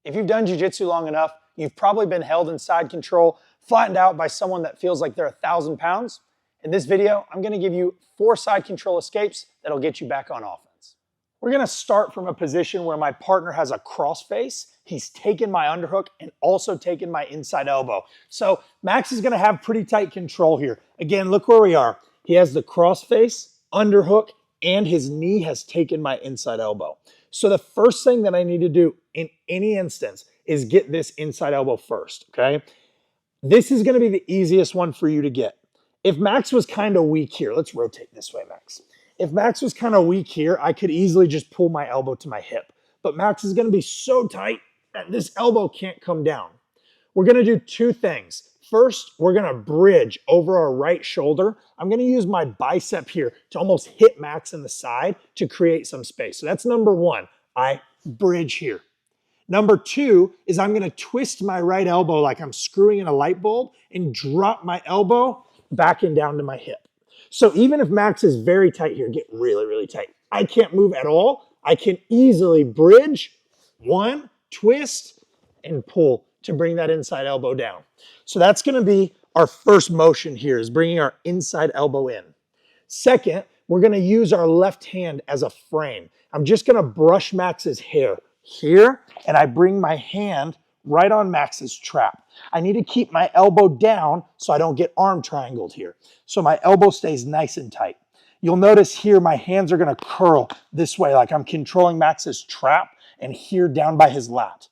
If you've done jiu-jitsu long enough, you've probably been held in side control, flattened out by someone that feels like they're 1,000 pounds. In this video, I'm going to give you 4 side control escapes that'll get you back on offense. We're going to start from a position where my partner has a crossface. He's taken my underhook and also taken my inside elbow. So Max is going to have pretty tight control here. Again, look where we are. He has the crossface, underhook, and his knee has taken my inside elbow. So the first thing that I need to do in any instance is get this inside elbow first, okay? This is going to be the easiest one for you to get. If Max was kind of weak here, let's rotate this way, Max. If Max was kind of weak here, I could easily just pull my elbow to my hip. But Max is going to be so tight that this elbow can't come down. We're going to do 2 things. First, we're going to bridge over our right shoulder. I'm going to use my bicep here to almost hit Max in the side to create some space. So that's number 1. I bridge here. Number 2 is I'm going to twist my right elbow like I'm screwing in a light bulb and drop my elbow back and down to my hip. So even if Max is very tight here, get really, really tight. I can't move at all. I can easily bridge, 1, twist, and pull to bring that inside elbow down. So that's going to be our first motion here, is bringing our inside elbow in. Second, we're going to use our left hand as a frame. I'm just going to brush Max's hair here, and I bring my hand right on Max's trap. I need to keep my elbow down so I don't get arm triangled here. So my elbow stays nice and tight. You'll notice here my hands are going to curl this way like I'm controlling Max's trap, and here down by his lat.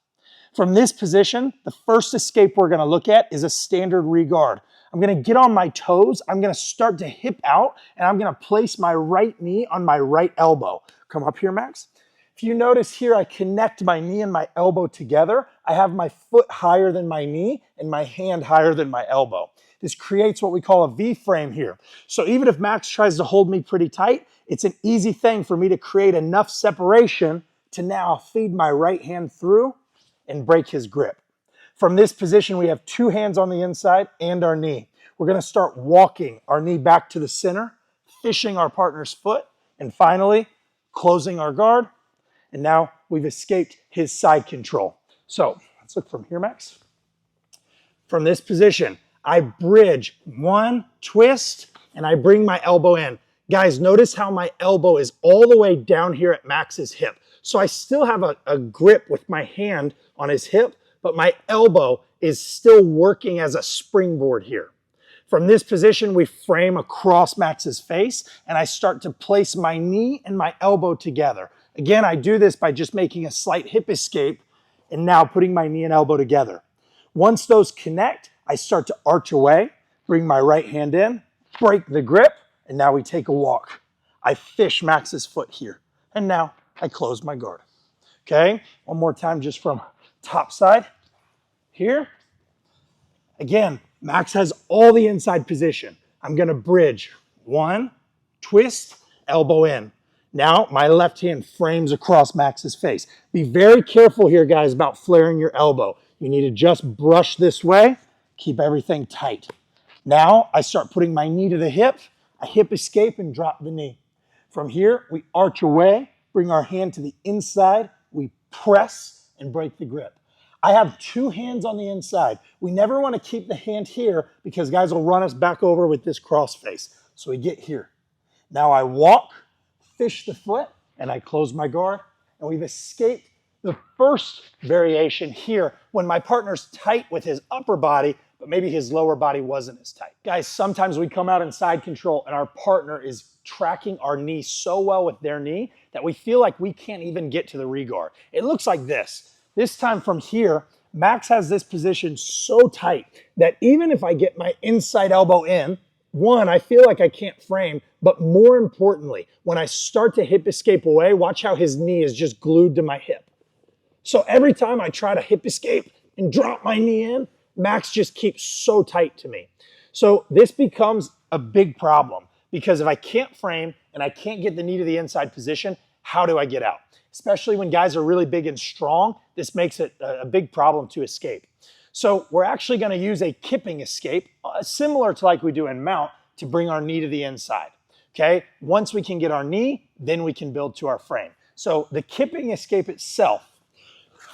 From this position, the first escape we're going to look at is a standard regard. I'm going to get on my toes, I'm going to start to hip out, and I'm going to place my right knee on my right elbow. Come up here, Max. If you notice here, I connect my knee and my elbow together. I have my foot higher than my knee and my hand higher than my elbow. This creates what we call a V-frame here. So even if Max tries to hold me pretty tight, it's an easy thing for me to create enough separation to now feed my right hand through and break his grip. From this position, we have 2 hands on the inside and our knee. We're going to start walking our knee back to the center, fishing our partner's foot, and finally closing our guard. And now we've escaped his side control. So let's look from here, Max. From this position, I bridge, 1, twist, and I bring my elbow in. Guys, notice how my elbow is all the way down here at Max's hip. So I still have a grip with my hand on his hip, but my elbow is still working as a springboard here. From this position, we frame across Max's face, and I start to place my knee and my elbow together. Again, I do this by just making a slight hip escape and now putting my knee and elbow together. Once those connect, I start to arch away, bring my right hand in, break the grip, and now we take a walk. I fish Max's foot here, and now I close my guard. Okay, one more time just from top side here. Again, Max has all the inside position. I'm going to bridge, 1, twist, elbow in. Now my left hand frames across Max's face. Be very careful here, guys, about flaring your elbow. You need to just brush this way, keep everything tight. Now I start putting my knee to the hip, a hip escape, and drop the knee. From here, we arch away, bring our hand to the inside, we press and break the grip. I have 2 hands on the inside. We never want to keep the hand here because guys will run us back over with this crossface. So we get here. Now I walk, fish the foot, and I close my guard, and we've escaped the first variation here when my partner's tight with his upper body, but maybe his lower body wasn't as tight. Guys, sometimes we come out in side control and our partner is tracking our knee so well with their knee that we feel like we can't even get to the regard. It looks like this. This time from here, Max has this position so tight that even if I get my inside elbow in, 1, I feel like I can't frame, but more importantly, when I start to hip escape away, watch how his knee is just glued to my hip. So every time I try to hip escape and drop my knee in, Max just keeps so tight to me. So this becomes a big problem because if I can't frame and I can't get the knee to the inside position, how do I get out? Especially when guys are really big and strong, this makes it a big problem to escape. So we're actually going to use a kipping escape, similar to like we do in mount, to bring our knee to the inside. Okay, once we can get our knee, then we can build to our frame. So the kipping escape itself,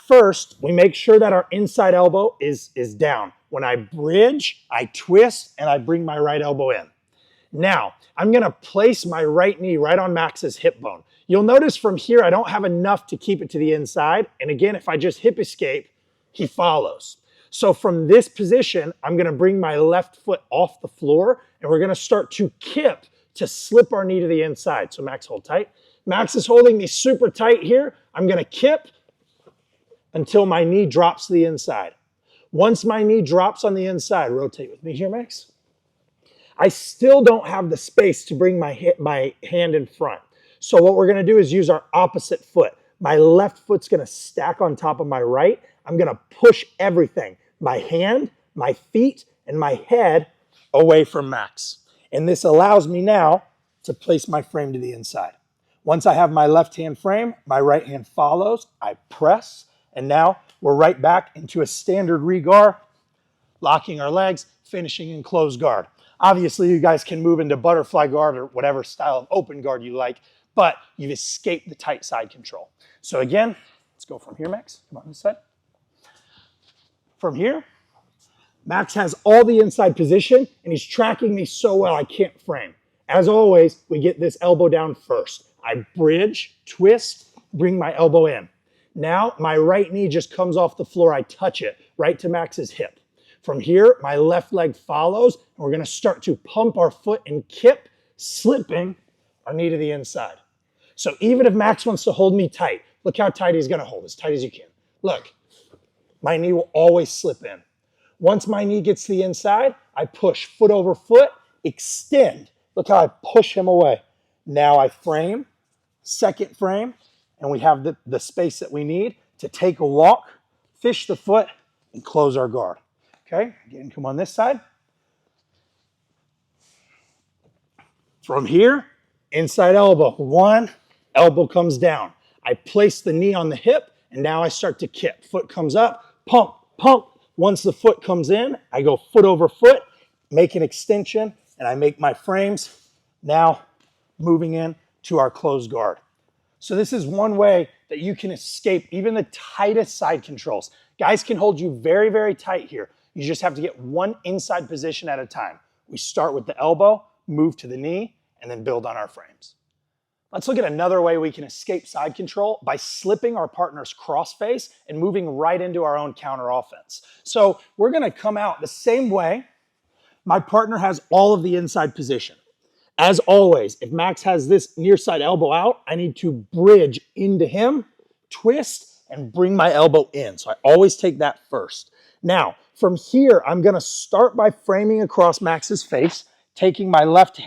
First, we make sure that our inside elbow is down. When I bridge, I twist, and I bring my right elbow in. Now, I'm gonna place my right knee right on Max's hip bone. You'll notice from here, I don't have enough to keep it to the inside. And again, if I just hip escape, he follows. So from this position, I'm gonna bring my left foot off the floor, and we're gonna start to kip to slip our knee to the inside. So Max, hold tight. Max is holding me super tight here. I'm gonna kip until my knee drops to the inside. Once my knee drops on the inside, rotate with me here, Max. I still don't have the space to bring my hand in front. So what we're gonna do is use our opposite foot. My left foot's gonna stack on top of my right. I'm gonna push everything, my hand, my feet, and my head away from Max. And this allows me now to place my frame to the inside. Once I have my left hand frame, my right hand follows, I press, and now we're right back into a standard re-guard, locking our legs, finishing in closed guard. Obviously, you guys can move into butterfly guard or whatever style of open guard you like, but you've escaped the tight side control. So again, let's go from here, Max. Come on this side. From here, Max has all the inside position, and he's tracking me so well I can't frame. As always, we get this elbow down first. I bridge, twist, bring my elbow in. Now, my right knee just comes off the floor. I touch it right to Max's hip. From here, my left leg follows, and we're gonna start to pump our foot and kip, slipping our knee to the inside. So even if Max wants to hold me tight, look how tight he's gonna hold, as tight as you can. Look, my knee will always slip in. Once my knee gets to the inside, I push foot over foot, extend. Look how I push him away. Now I frame, second frame, and we have the space that we need to take a walk, fish the foot, and close our guard. Okay, again, come on this side. From here, inside elbow. One, elbow comes down. I place the knee on the hip, and now I start to kip. Foot comes up, pump, pump. Once the foot comes in, I go foot over foot, make an extension, and I make my frames. Now, moving in to our closed guard. So this is one way that you can escape even the tightest side controls. Guys can hold you very, very tight here. You just have to get one inside position at a time. We start with the elbow, move to the knee, and then build on our frames. Let's look at another way we can escape side control by slipping our partner's crossface and moving right into our own counter offense. So we're gonna come out the same way. My partner has all of the inside position. As always, if Max has this near side elbow out, I need to bridge into him, twist, and bring my elbow in. So I always take that first. Now, from here, I'm gonna start by framing across Max's face, taking my left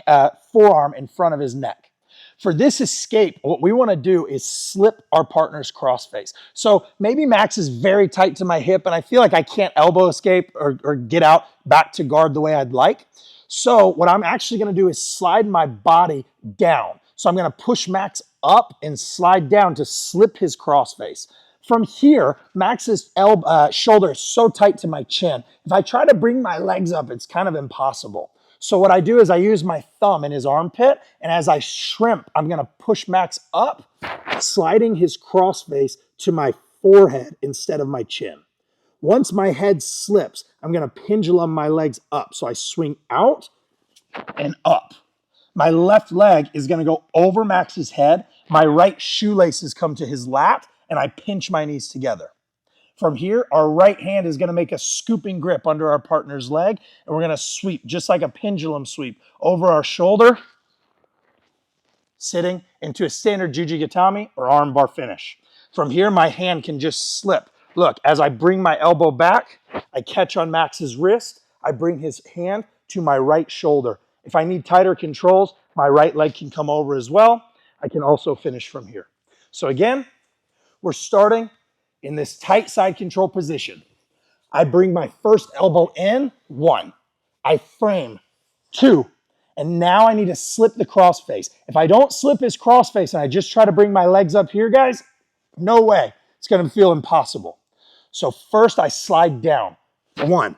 forearm in front of his neck. For this escape, what we wanna do is slip our partner's crossface. So maybe Max is very tight to my hip and I feel like I can't elbow escape or get out back to guard the way I'd like. So what I'm actually gonna do is slide my body down. So I'm gonna push Max up and slide down to slip his crossface. From here, Max's shoulder is so tight to my chin. If I try to bring my legs up, it's kind of impossible. So what I do is I use my thumb in his armpit, and as I shrimp, I'm gonna push Max up, sliding his crossface to my forehead instead of my chin. Once my head slips, I'm gonna pendulum my legs up. So I swing out and up. My left leg is gonna go over Max's head. My right shoelaces come to his lat, and I pinch my knees together. From here, our right hand is gonna make a scooping grip under our partner's leg, and we're gonna sweep, just like a pendulum sweep, over our shoulder, sitting into a standard Jiu-Jitsu or armbar finish. From here, my hand can just slip. Look, as I bring my elbow back, I catch on Max's wrist, I bring his hand to my right shoulder. If I need tighter controls, my right leg can come over as well. I can also finish from here. So again, we're starting in this tight side control position. I bring my first elbow in, 1. I frame, 2. And now I need to slip the crossface. If I don't slip his crossface and I just try to bring my legs up here, guys, no way. It's gonna feel impossible. So first I slide down, 1.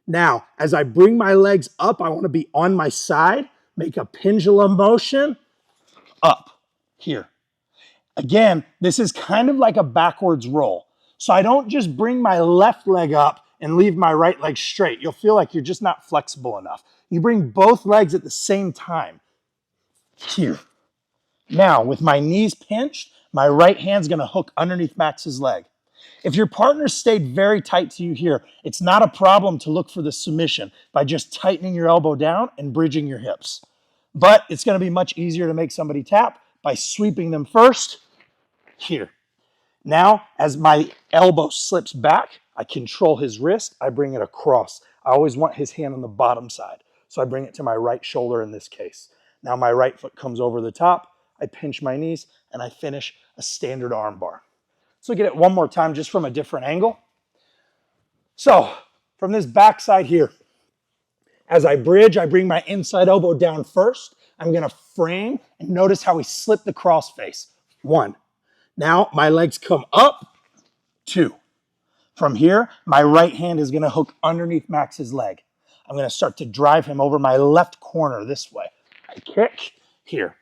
Now, as I bring my legs up, I wanna be on my side, make a pendulum motion, up, here. Again, this is kind of like a backwards roll. So I don't just bring my left leg up and leave my right leg straight. You'll feel like you're just not flexible enough. You bring both legs at the same time. Here. Now, with my knees pinched, my right hand's gonna hook underneath Max's leg. If your partner stayed very tight to you here, it's not a problem to look for the submission by just tightening your elbow down and bridging your hips. But it's gonna be much easier to make somebody tap by sweeping them first, here. Now, as my elbow slips back, I control his wrist, I bring it across. I always want his hand on the bottom side, so I bring it to my right shoulder in this case. Now my right foot comes over the top, I pinch my knees, and I finish a standard arm bar. So look at it one more time just from a different angle. So from this back side here, as I bridge, I bring my inside elbow down first. I'm gonna frame, and notice how we slip the crossface. 1. Now my legs come up, 2. From here, my right hand is gonna hook underneath Max's leg. I'm gonna start to drive him over my left corner this way. I kick here.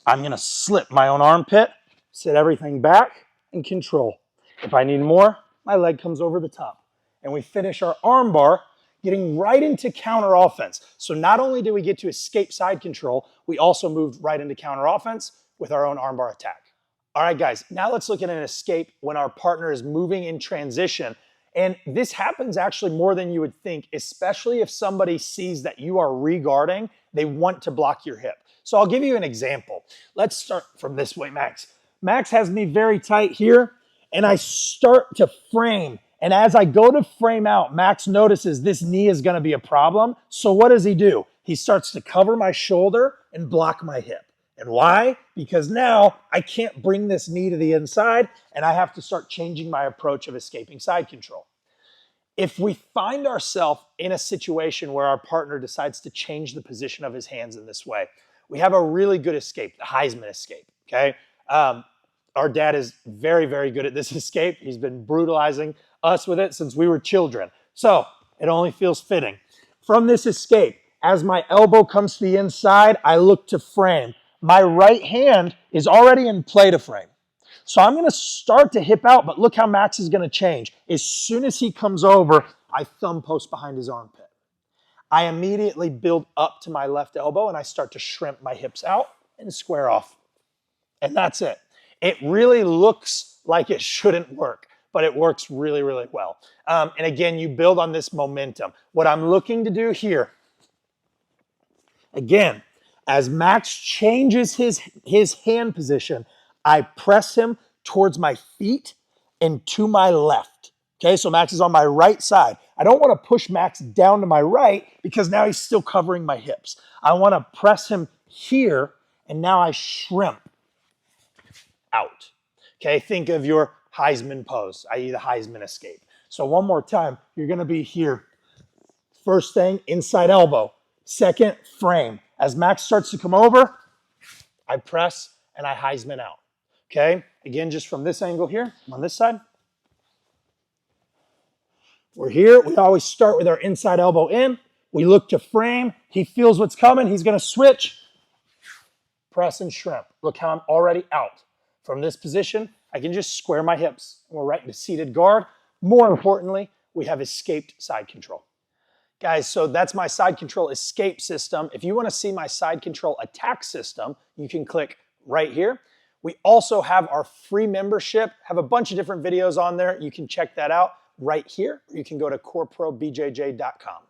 I'm gonna slip my own armpit, sit everything back, and control. If I need more, my leg comes over the top. And we finish our arm bar getting right into counter offense. So not only did we get to escape side control, we also moved right into counter offense with our own arm bar attack. All right, guys, now let's look at an escape when our partner is moving in transition. And this happens actually more than you would think, especially if somebody sees that you are reguarding, they want to block your hip. So I'll give you an example. Let's start from this way, Max. Max has me very tight here, and I start to frame. And as I go to frame out, Max notices this knee is gonna be a problem. So what does he do? He starts to cover my shoulder and block my hip. And why? Because now I can't bring this knee to the inside, and I have to start changing my approach of escaping side control. If we find ourselves in a situation where our partner decides to change the position of his hands in this way, we have a really good escape, the Heisman escape, okay? Our dad is very, very good at this escape. He's been brutalizing us with it since we were children. So it only feels fitting. From this escape, as my elbow comes to the inside, I look to frame. My right hand is already in play to frame. So I'm gonna start to hip out, but look how Max is gonna change. As soon as he comes over, I thumb post behind his armpit. I immediately build up to my left elbow and I start to shrimp my hips out and square off. And that's it. It really looks like it shouldn't work, but it works really, really well. And again, you build on this momentum. What I'm looking to do here, again, as Max changes his hand position, I press him towards my feet and to my left. Okay, so Max is on my right side. I don't want to push Max down to my right because now he's still covering my hips. I want to press him here, and now I shrimp out. Okay, think of your Heisman pose, i.e. the Heisman escape. So one more time, you're gonna be here. First thing, inside elbow. Second, frame. As Max starts to come over, I press and I Heisman out. Okay, again, just from this angle here, on this side. We're here, we always start with our inside elbow in. We look to frame, he feels what's coming, he's gonna switch. Press and shrimp. Look how I'm already out. From this position, I can just square my hips. We're right into seated guard. More importantly, we have escaped side control. Guys, so that's my side control escape system. If you want to see my side control attack system, you can click right here. We also have our free membership, have a bunch of different videos on there. You can check that out right here. You can go to coreprobjj.com.